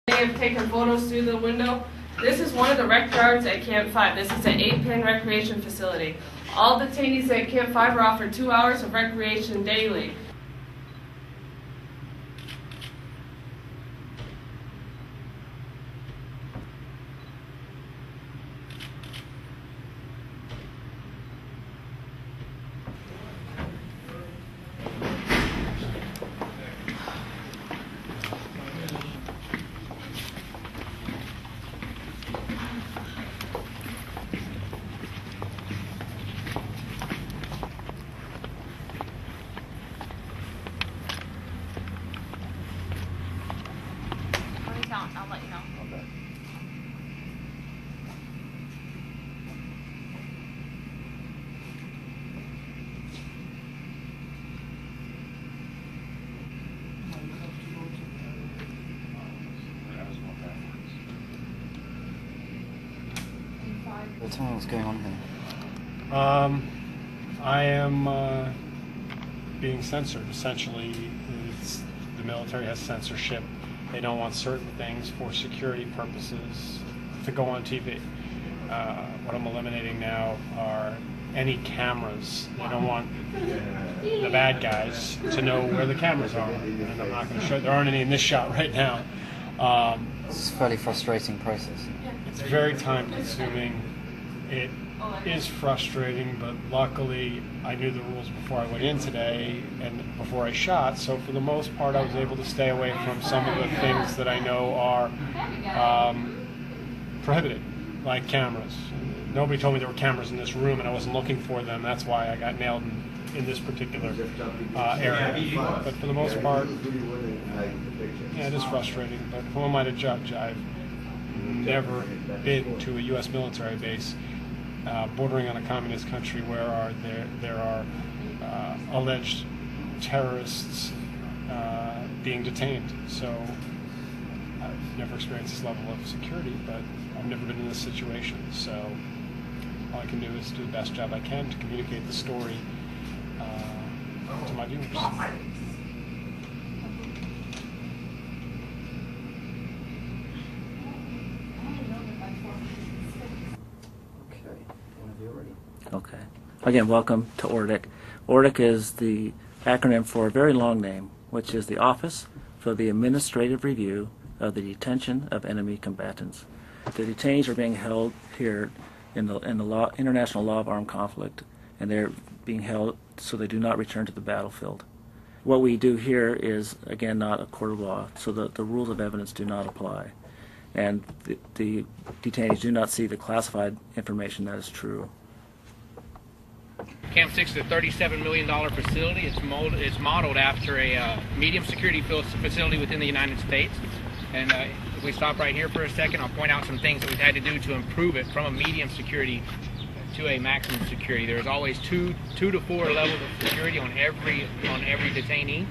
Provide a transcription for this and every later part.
They have taken photos through the window. This is one of the rec yards at Camp 5. This is an 8-pin recreation facility. All detainees at Camp 5 are offered 2 hours of recreation daily. I'll let you know. Okay. Tell me what's going on here. I am being censored. Essentially, the military has censorship. They don't want certain things for security purposes to go on TV. What I'm eliminating now are any cameras. They don't want the bad guys to know where the cameras are. And I'm not going to show. There aren't any in this shot right now. It's a fairly frustrating process. It's very time-consuming. It is frustrating, but luckily I knew the rules before I went in today and before I shot, so for the most part I was able to stay away from some of the things that I know are prohibited, like cameras. Nobody told me there were cameras in this room and I wasn't looking for them. That's why I got nailed in this particular area. But for the most part, yeah, it is frustrating, but who am I to judge? I've never been to a U.S. military base bordering on a communist country where there are alleged terrorists being detained. So I've never experienced this level of security, but I've never been in this situation. So all I can do is do the best job I can to communicate the story to my viewers. Okay. Again, welcome to ORDIC. ORDIC is the acronym for a very long name, which is the Office for the Administrative Review of the Detention of Enemy Combatants. The detainees are being held here in the international law of armed conflict, and they're being held so they do not return to the battlefield. What we do here is, again, not a court of law, so the rules of evidence do not apply. And the detainees do not see the classified information that is true. Camp 6 is a $37 million facility. It's modeled after a medium security facility within the United States. And if we stop right here for a second, I'll point out some things that we've had to do to improve it from a medium security to a maximum security. There's always two to four levels of security on every detainee.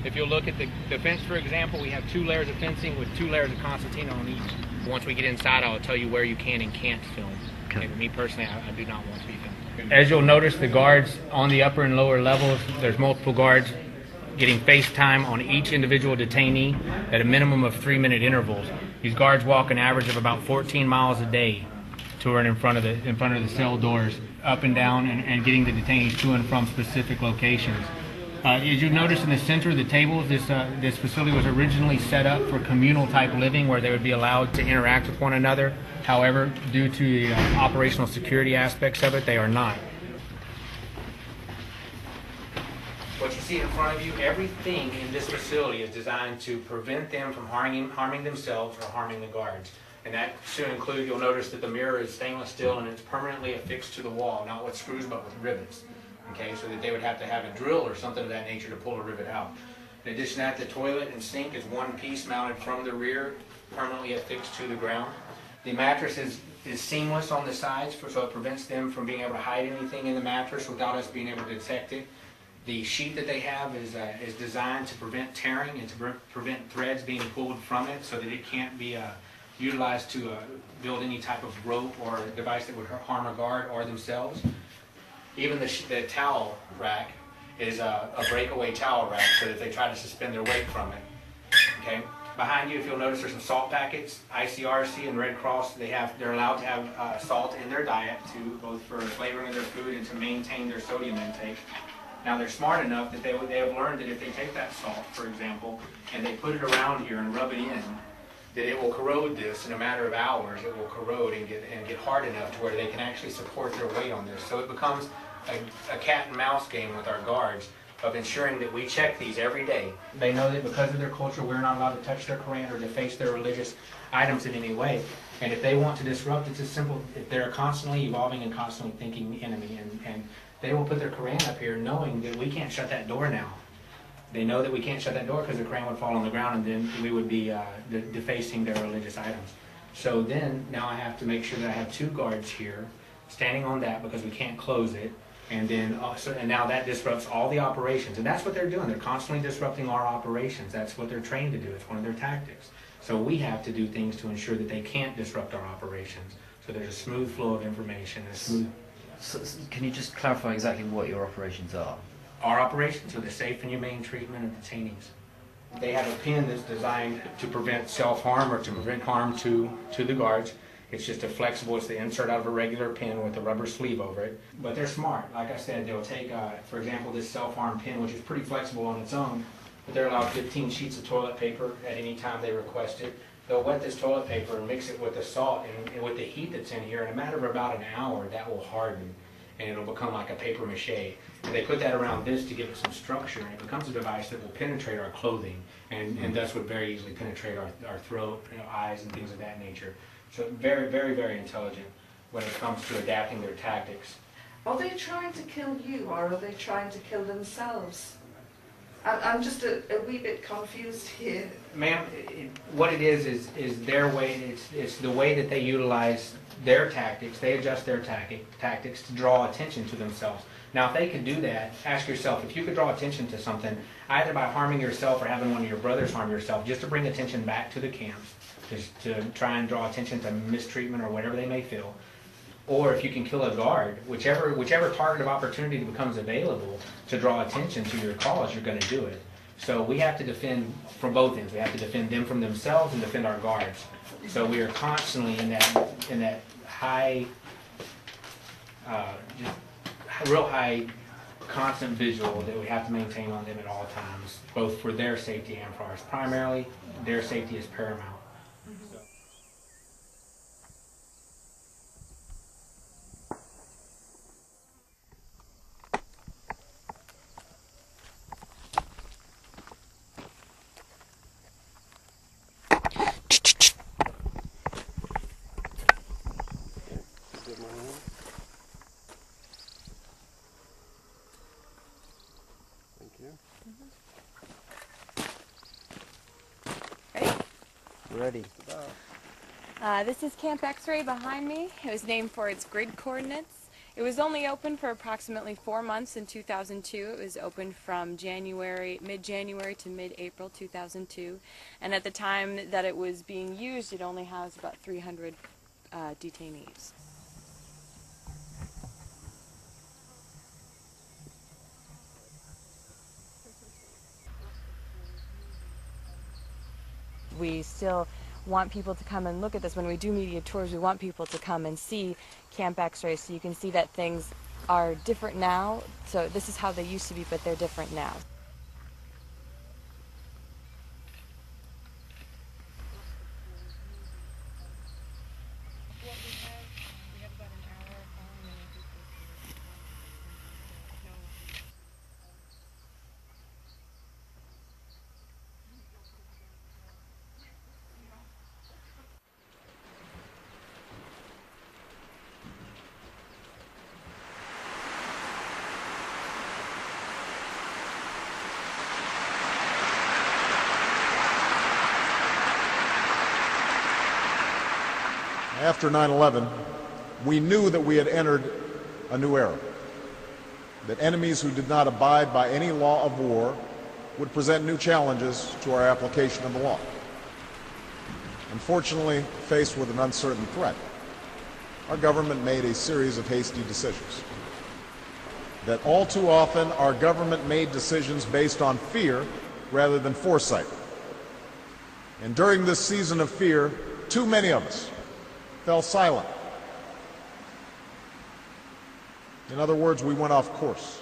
If you'll look at the fence, for example, we have 2 layers of fencing with 2 layers of concertina on each. Once we get inside, I'll tell you where you can and can't film. Okay, for me personally, I do not want to be filmed. As you'll notice, the guards on the upper and lower levels, there's multiple guards getting face time on each individual detainee at a minimum of 3-minute intervals. These guards walk an average of about 14 miles a day touring in front of the cell doors, up and down, and getting the detainees to and from specific locations. As you notice in the center of the tables, this facility was originally set up for communal type living where they would be allowed to interact with one another. However, due to the operational security aspects of it, they are not. What you see in front of you, everything in this facility is designed to prevent them from harming themselves or harming the guards. And that should include, you'll notice that the mirror is stainless steel and it's permanently affixed to the wall, not with screws but with rivets. Okay, so that they would have to have a drill or something of that nature to pull a rivet out. In addition to that, the toilet and sink is one piece mounted from the rear, permanently affixed to the ground. The mattress is seamless on the sides, so it prevents them from being able to hide anything in the mattress without us being able to detect it. The sheet that they have is designed to prevent tearing and to prevent threads being pulled from it so that it can't be utilized to build any type of rope or device that would harm a guard or themselves. Even the towel rack is a breakaway towel rack so that they try to suspend their weight from it. Okay? Behind you, if you'll notice, there's some salt packets. ICRC and Red Cross, they're allowed to have salt in their diet to both for flavoring of their food and to maintain their sodium intake. Now they're smart enough that they have learned that if they take that salt, for example, and they put it around here and rub it in, that it will corrode this in a matter of hours. It will corrode and get hard enough to where they can actually support their weight on this. So it becomes a cat and mouse game with our guards of ensuring that we check these every day. They know that because of their culture, we're not allowed to touch their Quran or deface their religious items in any way. And if they want to disrupt, it's as simple. If they're constantly evolving and constantly thinking the enemy, and they will put their Quran up here knowing that we can't shut that door now. They know that we can't shut that door because the Quran would fall on the ground and then we would be defacing their religious items. So then, now I have to make sure that I have 2 guards here standing on that because we can't close it. And then and now that disrupts all the operations. And that's what they're doing. They're constantly disrupting our operations. That's what they're trained to do. It's one of their tactics. So we have to do things to ensure that they can't disrupt our operations. So there's a smooth flow of information. So, can you just clarify exactly what your operations are? Our operations are the safe and humane treatment of detainees. They have a pin that's designed to prevent self-harm or to prevent harm to the guards. It's just it's the insert out of a regular pin with a rubber sleeve over it. But they're smart. Like I said, they'll take, for example, this self-harm pin, which is pretty flexible on its own, but they're allowed 15 sheets of toilet paper at any time they request it. They'll wet this toilet paper and mix it with the salt and with the heat that's in here. In a matter of about an hour, that will harden and it'll become like a paper mache. And they put that around this to give it some structure, and it becomes a device that will penetrate our clothing and thus would very easily penetrate our throat, eyes, and things of that nature. So very, very, very intelligent when it comes to adapting their tactics. Are they trying to kill you, or are they trying to kill themselves? I'm just a wee bit confused here. Ma'am, what it is their way. It's the way that they utilize their tactics. They adjust their tactics to draw attention to themselves. Now, if they could do that, ask yourself, if you could draw attention to something, either by harming yourself or having one of your brothers harm yourself, just to bring attention back to the camps, just to try and draw attention to mistreatment or whatever they may feel, or if you can kill a guard, whichever target of opportunity becomes available to draw attention to your cause, you're going to do it. So we have to defend from both ends. We have to defend them from themselves and defend our guards. So we are constantly in that high, real high, constant visual that we have to maintain on them at all times, both for their safety and for ours. Primarily, their safety is paramount. Ready. This is Camp X-Ray behind me. It was named for its grid coordinates. It was only open for approximately 4 months in 2002. It was open from mid-January to mid-April 2002. And at the time that it was being used, it only housed about 300 detainees. We still want people to come and look at this. When we do media tours, we want people to come and see Camp X-Ray so you can see that things are different now. So this is how they used to be, but they're different now. After 9/11, we knew that we had entered a new era, that enemies who did not abide by any law of war would present new challenges to our application of the law. Unfortunately, faced with an uncertain threat, our government made a series of hasty decisions. That all too often, our government made decisions based on fear rather than foresight. And during this season of fear, too many of us fell silent. In other words, we went off course.